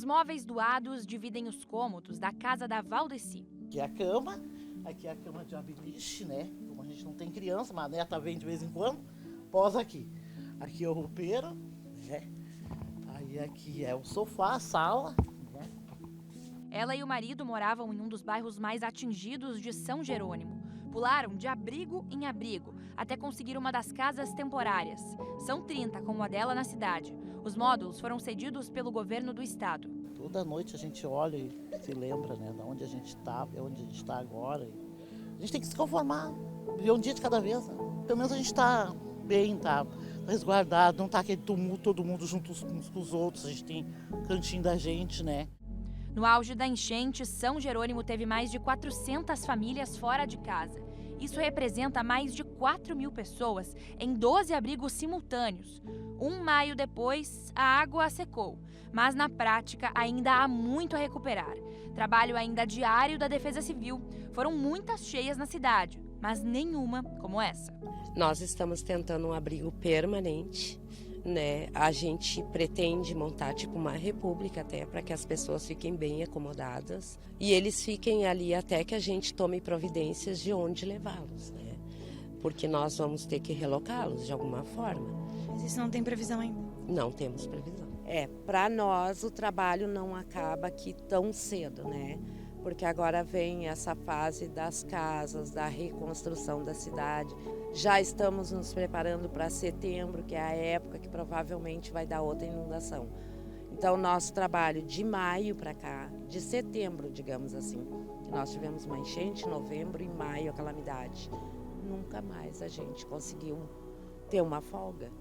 móveis doados dividem os cômodos da casa da Valdeci. Aqui é a cama de beliche, né? Como a gente não tem criança, mas a neta vem de vez em quando, posa aqui. Aqui é o roupeiro, né? Aí aqui é o sofá, a sala, né? Ela e o marido moravam em um dos bairros mais atingidos de São Jerônimo. Pularam de abrigo em abrigo até conseguir uma das casas temporárias. São 30, como a dela na cidade. Os módulos foram cedidos pelo governo do estado. Toda noite a gente olha e se lembra, né, de onde a gente estava, onde a gente está agora. A gente tem que se conformar, viver um dia de cada vez. Né? Pelo menos a gente está bem, tá resguardado, não está aquele tumulto, todo mundo junto uns com os outros. A gente tem o cantinho da gente, né? No auge da enchente, São Jerônimo teve mais de 400 famílias fora de casa. Isso representa mais de 4.000 pessoas em 12 abrigos simultâneos. 1 maio depois, a água secou, mas na prática ainda há muito a recuperar. Trabalho ainda diário da Defesa Civil. Foram muitas cheias na cidade, mas nenhuma como essa. Nós estamos tentando um abrigo permanente, né? A gente pretende montar tipo uma república até para que as pessoas fiquem bem acomodadas e eles fiquem ali até que a gente tome providências de onde levá-los, né? Porque nós vamos ter que relocá-los de alguma forma. Mas isso não tem previsão ainda? Não temos previsão. Para nós o trabalho não acaba aqui tão cedo, né? Porque agora vem essa fase das casas, da reconstrução da cidade. Já estamos nos preparando para setembro, que é a época que provavelmente vai dar outra inundação. Então, nosso trabalho de maio para cá, de setembro, digamos assim, que nós tivemos uma enchente em novembro e maio a calamidade. Nunca mais a gente conseguiu ter uma folga.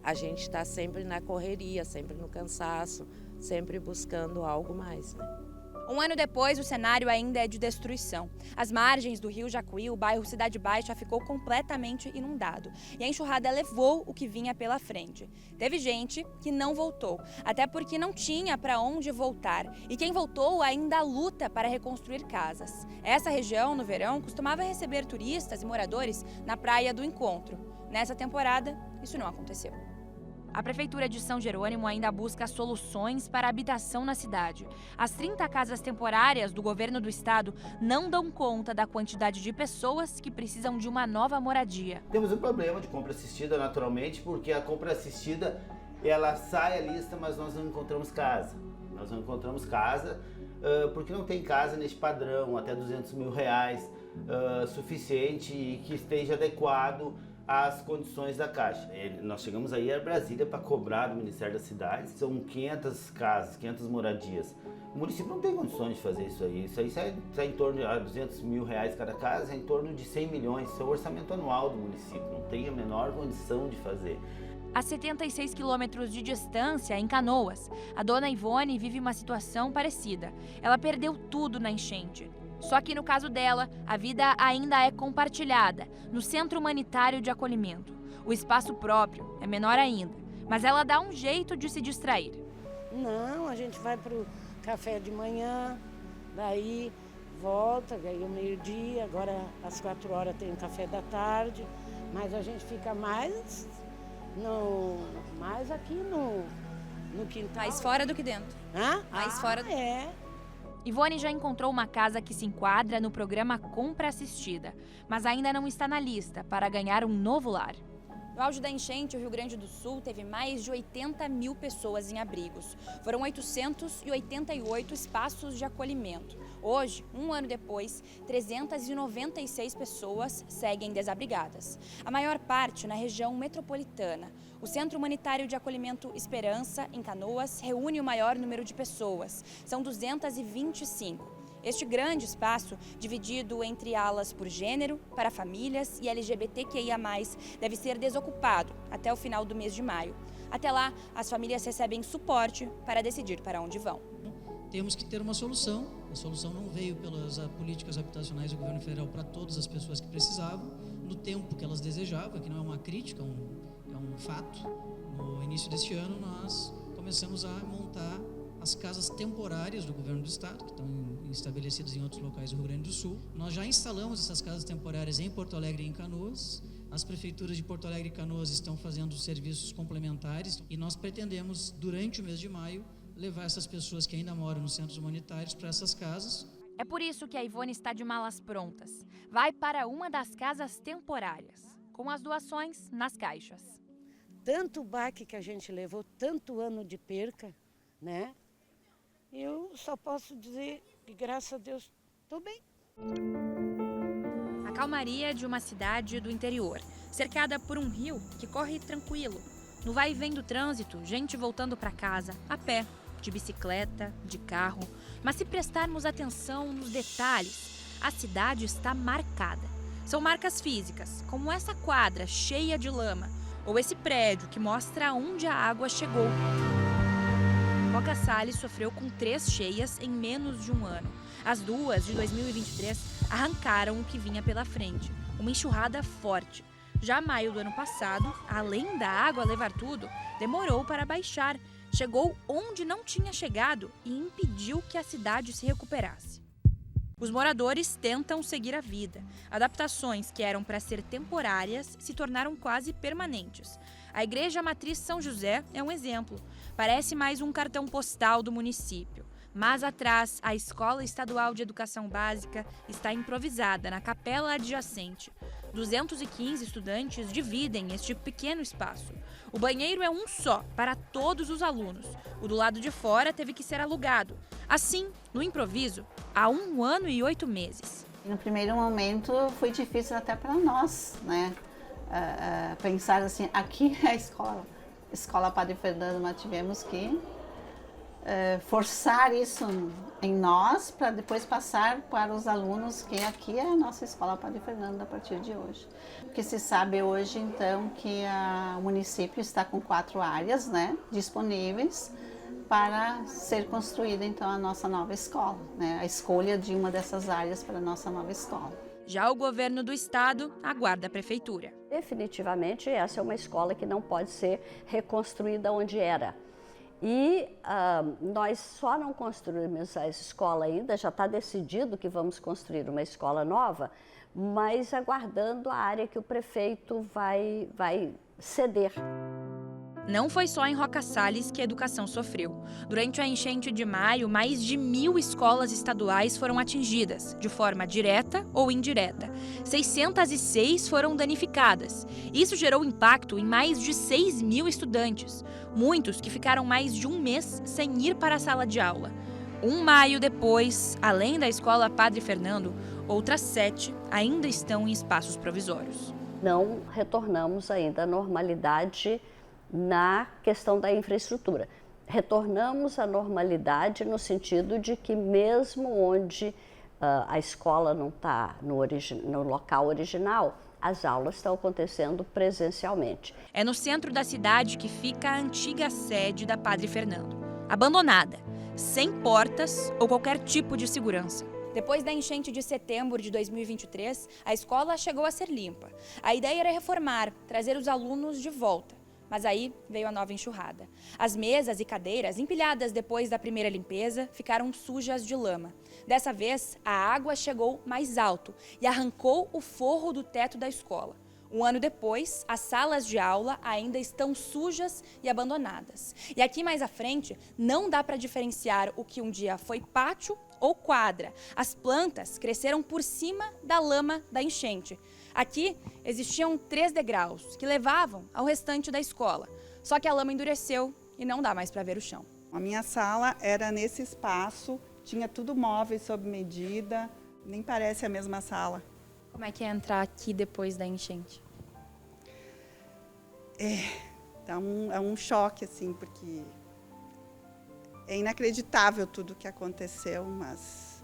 A gente está sempre na correria, sempre no cansaço, sempre buscando algo mais, né? Um ano depois, o cenário ainda é de destruição. As margens do rio Jacuí, o bairro Cidade Baixa, ficou completamente inundado. E a enxurrada levou o que vinha pela frente. Teve gente que não voltou, até porque não tinha para onde voltar. E quem voltou ainda luta para reconstruir casas. Essa região, no verão, costumava receber turistas e moradores na Praia do Encontro. Nessa temporada, isso não aconteceu. A Prefeitura de São Jerônimo ainda busca soluções para a habitação na cidade. As 30 casas temporárias do governo do estado não dão conta da quantidade de pessoas que precisam de uma nova moradia. Temos um problema de compra assistida, naturalmente, porque a compra assistida, ela sai a lista, mas nós não encontramos casa. Nós não encontramos casa porque não tem casa neste padrão, até R$200 mil, suficiente e que esteja adequado às condições da Caixa. Nós chegamos aí a Brasília para cobrar do Ministério da Cidade, são 500 casas, 500 moradias. O município não tem condições de fazer isso aí sai em torno de R$200 mil cada casa, é em torno de 100 milhões, isso é o orçamento anual do município, não tem a menor condição de fazer. A 76 quilômetros de distância, em Canoas, a dona Ivone vive uma situação parecida. Ela perdeu tudo na enchente. Só que no caso dela, a vida ainda é compartilhada, no Centro Humanitário de Acolhimento. O espaço próprio é menor ainda, mas ela dá um jeito de se distrair. Não, a gente vai pro café de manhã, daí volta, daí ao meio-dia, agora às 4 horas tem o café da tarde, mas a gente fica mais aqui no quintal. Mais fora do que dentro. Hã? Mais fora do... É. Ivone já encontrou uma casa que se enquadra no programa Compra Assistida, mas ainda não está na lista para ganhar um novo lar. No auge da enchente, o Rio Grande do Sul teve mais de 80 mil pessoas em abrigos. Foram 888 espaços de acolhimento. Hoje, um ano depois, 396 pessoas seguem desabrigadas. A maior parte na região metropolitana. O Centro Humanitário de Acolhimento Esperança, em Canoas, reúne o maior número de pessoas. São 225. Este grande espaço, dividido entre alas por gênero, para famílias e LGBTQIA+, deve ser desocupado até o final do mês de maio. Até lá, as famílias recebem suporte para decidir para onde vão. Temos que ter uma solução. A solução não veio pelas políticas habitacionais do governo federal para todas as pessoas que precisavam, no tempo que elas desejavam, que não é uma crítica, é um fato. No início deste ano, nós começamos a montar as casas temporárias do governo do estado, que estão estabelecidas em outros locais do Rio Grande do Sul. Nós já instalamos essas casas temporárias em Porto Alegre e em Canoas. As prefeituras de Porto Alegre e Canoas estão fazendo serviços complementares e nós pretendemos, durante o mês de maio, levar essas pessoas que ainda moram nos centros humanitários para essas casas. É por isso que a Ivone está de malas prontas. Vai para uma das casas temporárias, com as doações nas caixas. Tanto baque que a gente levou, tanto ano de perca, né? Eu só posso dizer que, graças a Deus, estou bem. A calmaria de uma cidade do interior, cercada por um rio que corre tranquilo. No vai e vem do trânsito, gente voltando para casa, a pé, de bicicleta, de carro. Mas se prestarmos atenção nos detalhes, a cidade está marcada. São marcas físicas, como essa quadra cheia de lama, ou esse prédio que mostra onde a água chegou. Roca Sales sofreu com 3 cheias em menos de um ano. As duas, de 2023, arrancaram o que vinha pela frente, uma enxurrada forte. Já maio do ano passado, além da água levar tudo, demorou para baixar. Chegou onde não tinha chegado e impediu que a cidade se recuperasse. Os moradores tentam seguir a vida. Adaptações que eram para ser temporárias se tornaram quase permanentes. A Igreja Matriz São José é um exemplo. Parece mais um cartão postal do município. Mas atrás, a Escola Estadual de Educação Básica está improvisada na capela adjacente. 215 estudantes dividem este pequeno espaço. O banheiro é um só, para todos os alunos. O do lado de fora teve que ser alugado. Assim, no improviso, há 1 ano e 8 meses. No primeiro momento foi difícil até para nós, né? Pensar assim, aqui é a escola Padre Fernando, mas tivemos que forçar isso em nós para depois passar para os alunos que aqui é a nossa escola Padre Fernando a partir de hoje. Porque se sabe hoje então que o município está com 4 áreas, né, disponíveis para ser construída então a nossa nova escola, né, a escolha de uma dessas áreas para a nossa nova escola. Já o governo do estado aguarda a prefeitura. Definitivamente essa é uma escola que não pode ser reconstruída onde era. E nós só não construímos a escola ainda, já está decidido que vamos construir uma escola nova, mas aguardando a área que o prefeito vai ceder. Não foi só em Roca Sales que a educação sofreu. Durante a enchente de maio, mais de 1.000 escolas estaduais foram atingidas, de forma direta ou indireta. 606 foram danificadas. Isso gerou impacto em mais de 6.000 estudantes, muitos que ficaram mais de 1 mês sem ir para a sala de aula. 1 maio depois, além da escola Padre Fernando, outras 7 ainda estão em espaços provisórios. Não retornamos ainda à normalidade na questão da infraestrutura. Retornamos à normalidade no sentido de que mesmo onde a escola não está no local original, as aulas estão acontecendo presencialmente. É no centro da cidade que fica a antiga sede da Padre Fernando, abandonada, sem portas ou qualquer tipo de segurança. Depois da enchente de setembro de 2023, a escola chegou a ser limpa. A ideia era reformar, trazer os alunos de volta. Mas aí veio a nova enxurrada. As mesas e cadeiras, empilhadas depois da primeira limpeza, ficaram sujas de lama. Dessa vez, a água chegou mais alto e arrancou o forro do teto da escola. 1 ano depois, as salas de aula ainda estão sujas e abandonadas. E aqui mais à frente, não dá para diferenciar o que um dia foi pátio ou quadra. As plantas cresceram por cima da lama da enchente. Aqui existiam 3 degraus que levavam ao restante da escola. Só que a lama endureceu e não dá mais para ver o chão. A minha sala era nesse espaço, tinha tudo móveis sob medida, nem parece a mesma sala. Como é que é entrar aqui depois da enchente? É um choque, assim, porque é inacreditável tudo o que aconteceu, mas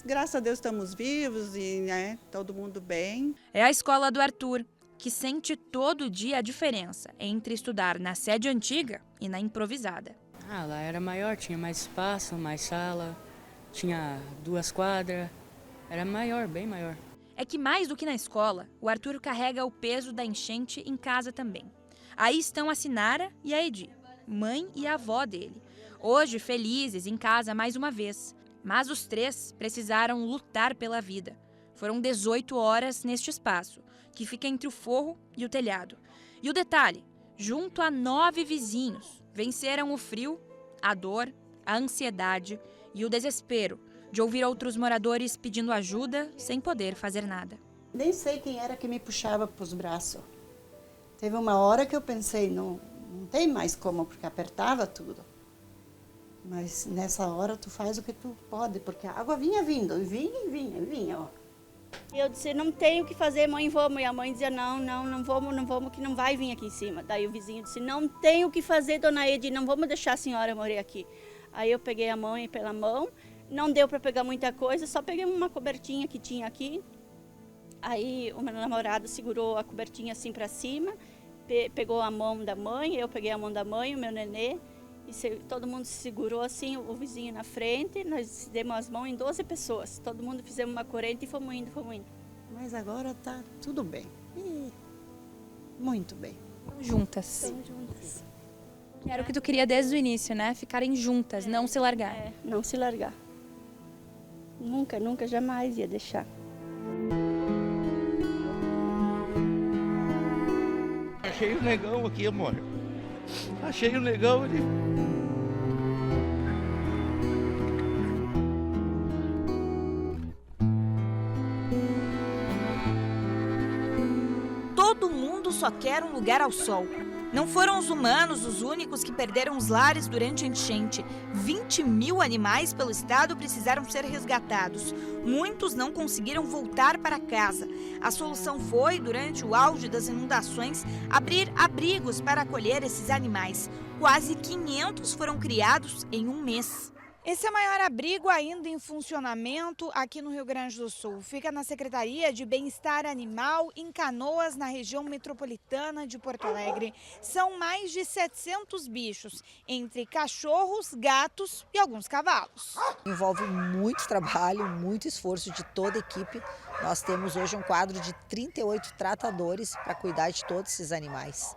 graças a Deus estamos vivos e todo mundo bem. É a escola do Arthur, que sente todo dia a diferença entre estudar na sede antiga e na improvisada. Lá era maior, tinha mais espaço, mais sala, tinha 2 quadras, era maior, bem maior. É que mais do que na escola, o Arthur carrega o peso da enchente em casa também. Aí estão a Sinara e a Edi, mãe e avó dele. Hoje, felizes em casa mais uma vez. Mas os 3 precisaram lutar pela vida. Foram 18 horas neste espaço, que fica entre o forro e o telhado. E o detalhe, junto a 9 vizinhos, venceram o frio, a dor, a ansiedade e o desespero de ouvir outros moradores pedindo ajuda sem poder fazer nada. Nem sei quem era que me puxava para os braços. Teve uma hora que eu pensei, não tem mais como, porque apertava tudo. Mas nessa hora tu faz o que tu pode, porque a água vinha vindo, vinha, ó. Eu disse, não tenho o que fazer, mãe, vamos. E a mãe dizia, não vamos, que não vai vir aqui em cima. Daí o vizinho disse, não tenho o que fazer, dona Edi, não vamos deixar a senhora morrer aqui. Aí eu peguei a mãe pela mão, não deu para pegar muita coisa, só peguei uma cobertinha que tinha aqui. Aí o meu namorado segurou a cobertinha assim para cima, pegou a mão da mãe, eu peguei a mão da mãe, o meu nenê, e todo mundo se segurou assim, o vizinho na frente, nós demos as mãos em 12 pessoas, todo mundo fizemos uma corrente e fomos indo. Mas agora tá tudo bem, muito bem. Juntas. Estamos juntas. Que era o que tu queria desde o início, né? Ficarem juntas, não se largar. Não se largar. Nunca, jamais ia deixar. Achei o negão aqui, amor. Achei o negão ali. Todo mundo só quer um lugar ao sol. Não foram os humanos os únicos que perderam os lares durante a enchente. 20 mil animais pelo estado precisaram ser resgatados. Muitos não conseguiram voltar para casa. A solução foi, durante o auge das inundações, abrir abrigos para acolher esses animais. Quase 500 foram criados em um mês. Esse é o maior abrigo ainda em funcionamento aqui no Rio Grande do Sul. Fica na Secretaria de Bem-Estar Animal, em Canoas, na região metropolitana de Porto Alegre. São mais de 700 bichos, entre cachorros, gatos e alguns cavalos. Envolve muito trabalho, muito esforço de toda a equipe. Nós temos hoje um quadro de 38 tratadores para cuidar de todos esses animais.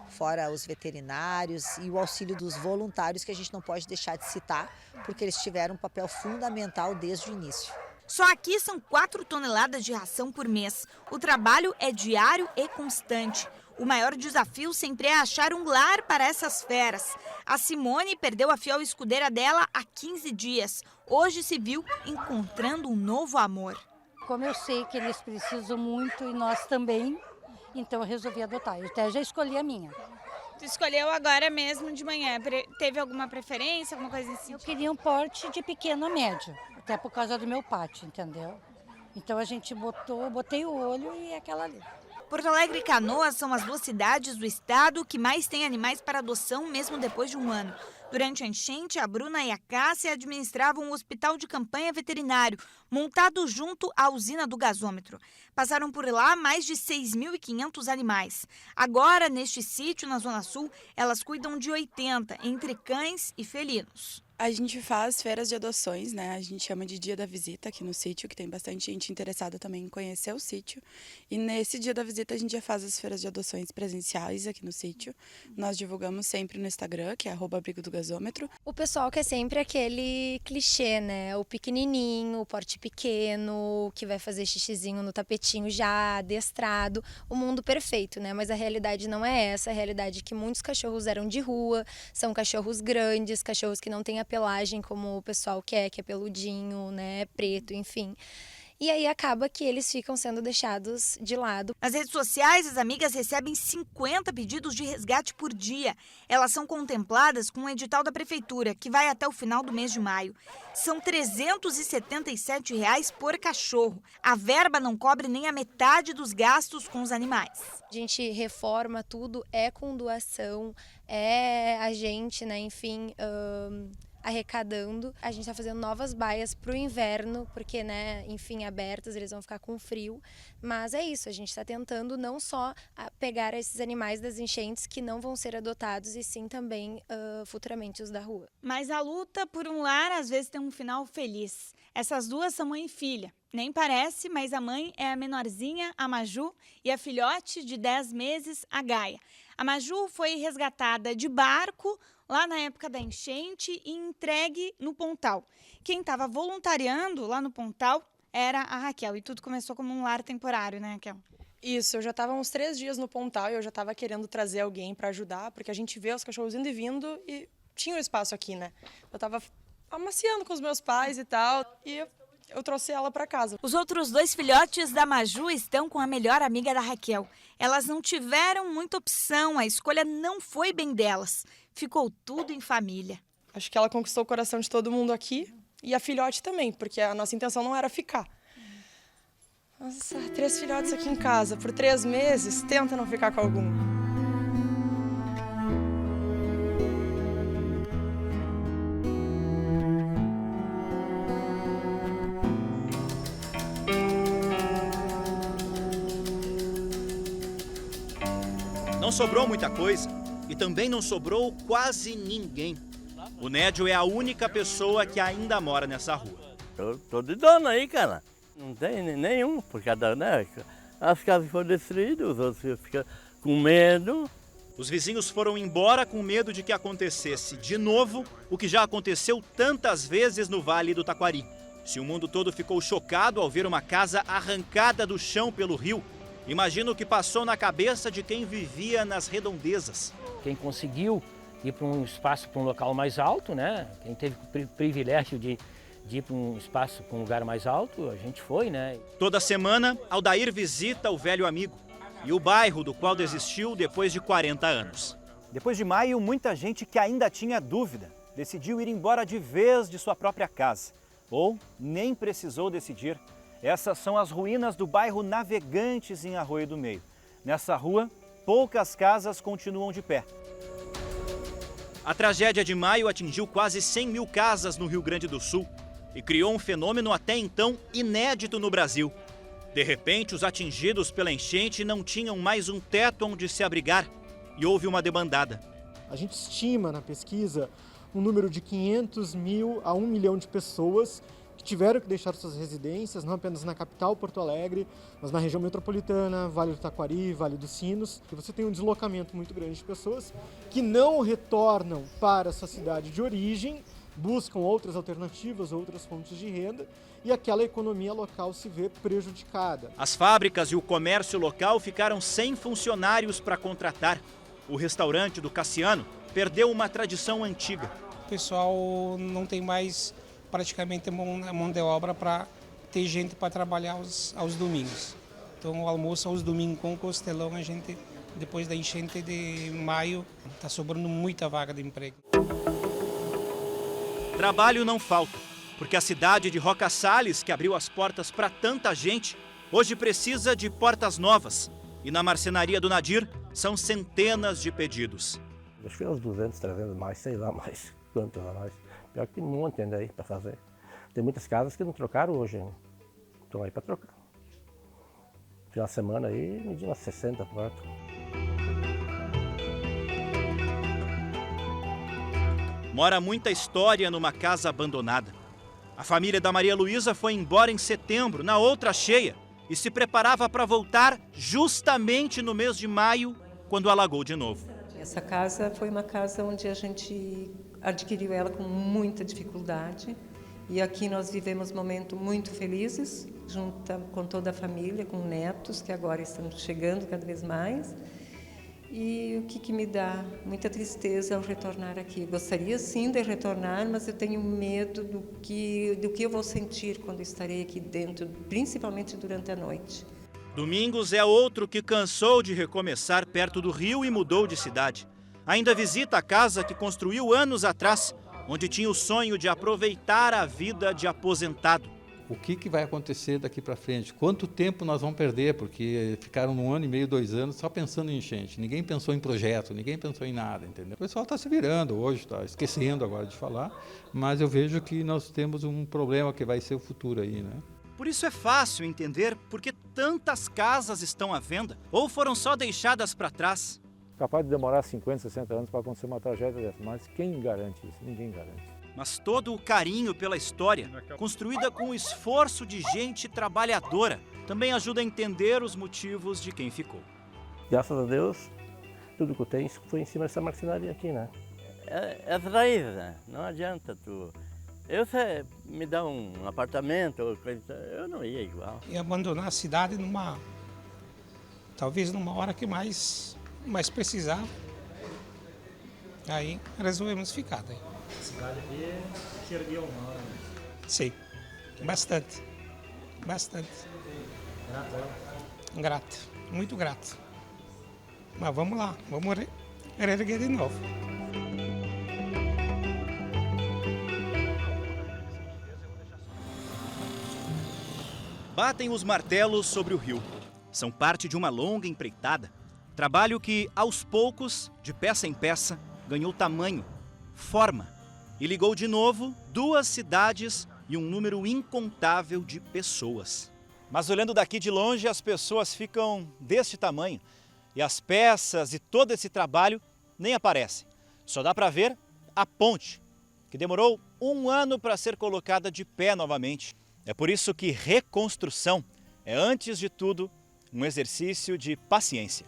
Fora os veterinários e o auxílio dos voluntários, que a gente não pode deixar de citar, porque eles tiveram um papel fundamental desde o início. Só aqui são 4 toneladas de ração por mês. O trabalho é diário e constante. O maior desafio sempre é achar um lar para essas feras. A Simone perdeu a fiel escudeira dela há 15 dias. Hoje se viu encontrando um novo amor. Como eu sei que eles precisam muito e nós também, então eu resolvi adotar. Eu até já escolhi a minha. Tu escolheu agora mesmo de manhã. Teve alguma preferência, alguma coisa assim? Eu queria um porte de pequeno a médio, até por causa do meu pátio, entendeu? Então a gente botei o olho e é aquela ali. Porto Alegre e Canoas são as 2 cidades do estado que mais têm animais para adoção mesmo depois de um ano. Durante a enchente, a Bruna e a Cássia administravam um hospital de campanha veterinário, montado junto à usina do gasômetro. Passaram por lá mais de 6.500 animais. Agora, neste sítio, na Zona Sul, elas cuidam de 80, entre cães e felinos. A gente faz feiras de adoções, né? A gente chama de Dia da Visita aqui no sítio, que tem bastante gente interessada também em conhecer o sítio. E nesse Dia da Visita a gente já faz as feiras de adoções presenciais aqui no sítio. Nós divulgamos sempre no Instagram, que é @abrigo do gasômetro. O pessoal quer sempre aquele clichê, né? O pequenininho, o porte pequeno, que vai fazer xixizinho no tapetinho já adestrado. O mundo perfeito, né? Mas a realidade não é essa. A realidade é que muitos cachorros eram de rua, são cachorros grandes, cachorros que não têm a pelagem como o pessoal quer, que é peludinho, né, preto, enfim. E aí acaba que eles ficam sendo deixados de lado. Nas redes sociais, as amigas recebem 50 pedidos de resgate por dia. Elas são contempladas com um edital da prefeitura, que vai até o final do mês de maio. São R$ 377 por cachorro. A verba não cobre nem a metade dos gastos com os animais. A gente reforma tudo, é com doação, é a gente, né, enfim... arrecadando. A gente está fazendo novas baias para o inverno, porque, né, enfim, abertas, eles vão ficar com frio. Mas é isso, a gente está tentando não só pegar esses animais das enchentes que não vão ser adotados, e sim também futuramente os da rua. Mas a luta por um lar às vezes tem um final feliz. Essas duas são mãe e filha. Nem parece, mas a mãe é a menorzinha, a Maju, e a filhote de 10 meses, a Gaia. A Maju foi resgatada de barco lá na época da enchente e entregue no Pontal. Quem estava voluntariando lá no Pontal era a Raquel. E tudo começou como um lar temporário, né, Raquel? Isso, eu já estava uns 3 dias no Pontal e eu já estava querendo trazer alguém para ajudar, porque a gente vê os cachorros indo e vindo e tinha um espaço aqui, né? Eu estava amaciando com os meus pais e tal, e eu trouxe ela para casa. Os outros 2 filhotes da Maju estão com a melhor amiga da Raquel. Elas não tiveram muita opção, a escolha não foi bem delas. Ficou tudo em família. Acho que ela conquistou o coração de todo mundo aqui e a filhote também, porque a nossa intenção não era ficar. Nossa, 3 filhotes aqui em casa por 3 meses, tenta não ficar com algum. Não sobrou muita coisa e também não sobrou quase ninguém. O Nédio é a única pessoa que ainda mora nessa rua. Tô de dono aí, cara. Não tem nenhum, por cada, né? As casas foram destruídas, os outros ficam com medo. Os vizinhos foram embora com medo de que acontecesse de novo o que já aconteceu tantas vezes no Vale do Taquari. Se o mundo todo ficou chocado ao ver uma casa arrancada do chão pelo rio, imagina o que passou na cabeça de quem vivia nas redondezas. Quem conseguiu ir para um espaço, para um local mais alto, né? Quem teve o privilégio de ir para um espaço, para um lugar mais alto, a gente foi, né? Toda semana, Aldair visita o velho amigo e o bairro do qual desistiu depois de 40 anos. Depois de maio, muita gente que ainda tinha dúvida decidiu ir embora de vez de sua própria casa. Ou nem precisou decidir. Essas são as ruínas do bairro Navegantes, em Arroio do Meio. Nessa rua, poucas casas continuam de pé. A tragédia de maio atingiu quase 100 mil casas no Rio Grande do Sul e criou um fenômeno até então inédito no Brasil. De repente, os atingidos pela enchente não tinham mais um teto onde se abrigar e houve uma debandada. A gente estima na pesquisa um número de 500 mil a 1 milhão de pessoas que tiveram que deixar suas residências, não apenas na capital, Porto Alegre, mas na região metropolitana, Vale do Taquari, Vale dos Sinos. E você tem um deslocamento muito grande de pessoas que não retornam para a sua cidade de origem, buscam outras alternativas, outras fontes de renda, e aquela economia local se vê prejudicada. As fábricas e o comércio local ficaram sem funcionários para contratar. O restaurante do Cassiano perdeu uma tradição antiga. O pessoal não tem mais praticamente mão de obra para ter gente para trabalhar aos domingos. Então o almoço aos domingos com o costelão, a gente, depois da enchente de maio, está sobrando muita vaga de emprego. Trabalho não falta, porque a cidade de Roca Salles, que abriu as portas para tanta gente, hoje precisa de portas novas. E na marcenaria do Nadir, são centenas de pedidos. Acho que uns 200, 300 mais, sei lá mais quantos a mais. Pior que tem um monte ainda aí para fazer. Tem muitas casas que não trocaram hoje, né? Estão aí para trocar. Final de semana aí, medindo umas 60 portas. Mora muita história numa casa abandonada. A família da Maria Luísa foi embora em setembro, na outra cheia, e se preparava para voltar justamente no mês de maio, quando alagou de novo. Essa casa foi uma casa onde a gente adquiriu ela com muita dificuldade, e aqui nós vivemos momentos muito felizes, junto com toda a família, com netos que agora estão chegando cada vez mais. E o que me dá muita tristeza ao retornar aqui. Gostaria sim de retornar, mas eu tenho medo do que eu vou sentir quando estarei aqui dentro, principalmente durante a noite. Domingos é outro que cansou de recomeçar perto do rio e mudou de cidade. Ainda visita a casa que construiu anos atrás, onde tinha o sonho de aproveitar a vida de aposentado. O que vai acontecer daqui para frente? Quanto tempo nós vamos perder? Porque ficaram 1 ano e meio, 2 anos só pensando em enchente. Ninguém pensou em projeto, ninguém pensou em nada, entendeu? O pessoal está se virando hoje, está esquecendo agora de falar, mas eu vejo que nós temos um problema que vai ser o futuro aí, né? Por isso é fácil entender por que tantas casas estão à venda ou foram só deixadas para trás. Capaz de demorar 50, 60 anos para acontecer uma tragédia dessa, mas quem garante isso? Ninguém garante. Mas todo o carinho pela história, construída com o esforço de gente trabalhadora, também ajuda a entender os motivos de quem ficou. Graças a Deus, tudo que eu tenho foi em cima dessa marcenaria aqui, né? É as raízes, né? Não adianta tu... você me dá um apartamento, eu não ia igual. E abandonar a cidade talvez numa hora que mais precisava. Aí resolvemos ficar. Daí. Esse galho aqui te ergueu uma hora. Sim, bastante. Bastante. Grato, muito grato. Mas vamos lá, vamos reerguer de novo. Batem os martelos sobre o rio. São parte de uma longa empreitada. Trabalho que, aos poucos, de peça em peça, ganhou tamanho, forma e ligou de novo 2 cidades e um número incontável de pessoas. Mas olhando daqui de longe, as pessoas ficam deste tamanho e as peças e todo esse trabalho nem aparecem. Só dá para ver a ponte, que demorou 1 ano para ser colocada de pé novamente. É por isso que reconstrução é, antes de tudo, um exercício de paciência.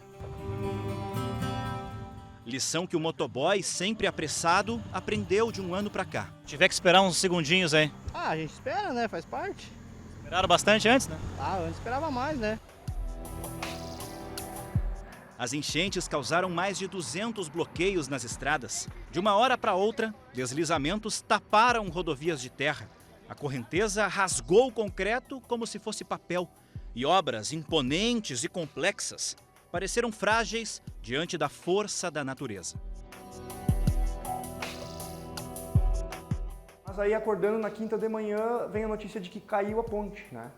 Lição que o motoboy, sempre apressado, aprendeu de 1 ano para cá. Tiver que esperar uns segundinhos aí. Ah, a gente espera, né? Faz parte. Esperaram bastante antes, né? Ah, antes esperava mais, né? As enchentes causaram mais de 200 bloqueios nas estradas. De uma hora para outra, deslizamentos taparam rodovias de terra. A correnteza rasgou o concreto como se fosse papel. E obras imponentes e complexas pareceram frágeis diante da força da natureza. Mas aí, acordando na quinta de manhã, vem a notícia de que caiu a ponte, né?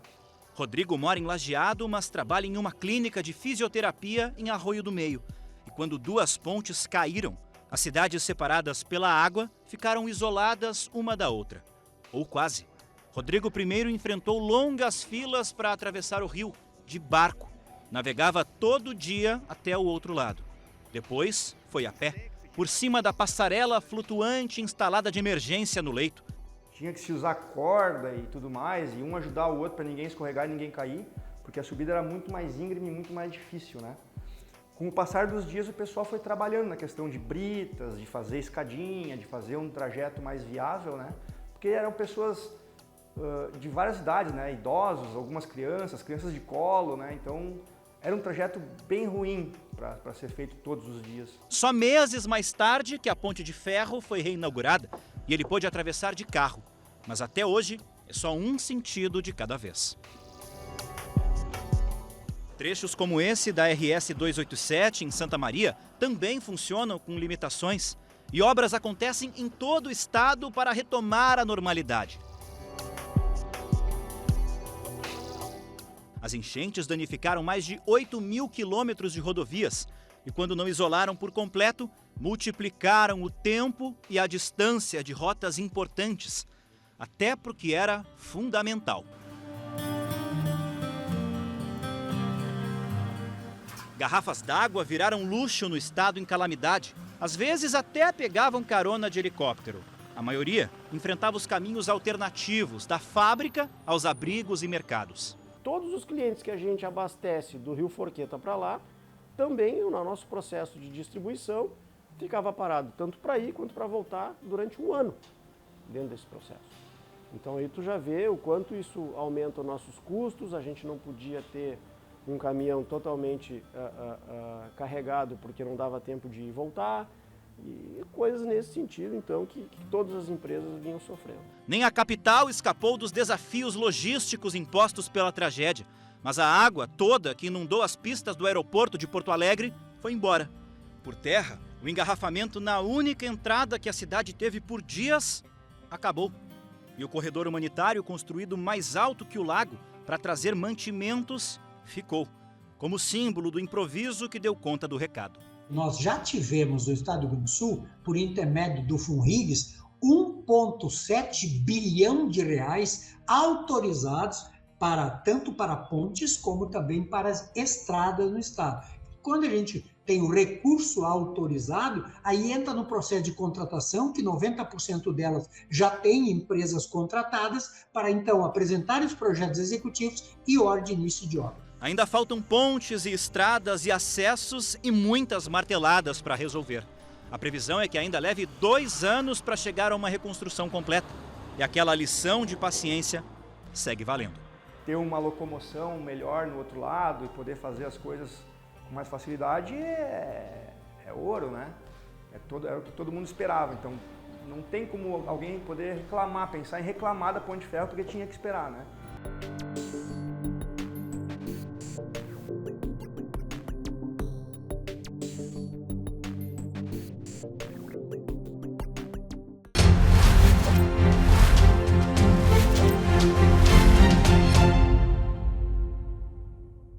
Rodrigo mora em Lajeado, mas trabalha em uma clínica de fisioterapia em Arroio do Meio. E quando 2 pontes caíram, as cidades separadas pela água ficaram isoladas uma da outra. Ou quase. Rodrigo primeiro enfrentou longas filas para atravessar o rio, de barco. Navegava todo dia até o outro lado. Depois, foi a pé, por cima da passarela flutuante instalada de emergência no leito. Tinha que se usar corda e tudo mais, e um ajudar o outro para ninguém escorregar e ninguém cair, porque a subida era muito mais íngreme e muito mais difícil, né? Com o passar dos dias, o pessoal foi trabalhando na questão de britas, de fazer escadinha, de fazer um trajeto mais viável, né? Porque eram pessoas de várias idades, né? Idosos, algumas crianças de colo, né? Então era um trajeto bem ruim para ser feito todos os dias. Só meses mais tarde que a ponte de ferro foi reinaugurada e ele pôde atravessar de carro. Mas até hoje é só um sentido de cada vez. Trechos como esse da RS 287 em Santa Maria também funcionam com limitações e obras acontecem em todo o estado para retomar a normalidade. As enchentes danificaram mais de 8.000 quilômetros de rodovias e, quando não isolaram por completo, multiplicaram o tempo e a distância de rotas importantes, até porque era fundamental. Garrafas d'água viraram luxo no estado em calamidade. Às vezes até pegavam carona de helicóptero. A maioria enfrentava os caminhos alternativos, da fábrica aos abrigos e mercados. Todos os clientes que a gente abastece do Rio Forqueta para lá, também no nosso processo de distribuição, ficava parado tanto para ir quanto para voltar durante 1 ano dentro desse processo. Então aí tu já vê o quanto isso aumenta os nossos custos, a gente não podia ter um caminhão totalmente carregado porque não dava tempo de ir e voltar, e coisas nesse sentido, então, que todas as empresas vinham sofrendo. Nem a capital escapou dos desafios logísticos impostos pela tragédia, mas a água toda que inundou as pistas do aeroporto de Porto Alegre foi embora. Por terra, o engarrafamento na única entrada que a cidade teve por dias acabou. E o corredor humanitário, construído mais alto que o lago para trazer mantimentos, ficou, como símbolo do improviso que deu conta do recado. Nós já tivemos no estado do Rio Grande do Sul, por intermédio do Funrigs, 1,7 bilhão de reais autorizados tanto para pontes como também para as estradas no estado. Quando a gente tem o recurso autorizado, aí entra no processo de contratação, que 90% delas já têm empresas contratadas para então apresentar os projetos executivos e ordem de início de obra. Ainda faltam pontes e estradas e acessos e muitas marteladas para resolver. A previsão é que ainda leve 2 anos para chegar a uma reconstrução completa. E aquela lição de paciência segue valendo. Ter uma locomoção melhor no outro lado e poder fazer as coisas com mais facilidade é ouro, né? Era o que todo mundo esperava, então não tem como alguém poder reclamar, pensar em reclamar da Ponte de Ferro porque tinha que esperar, né?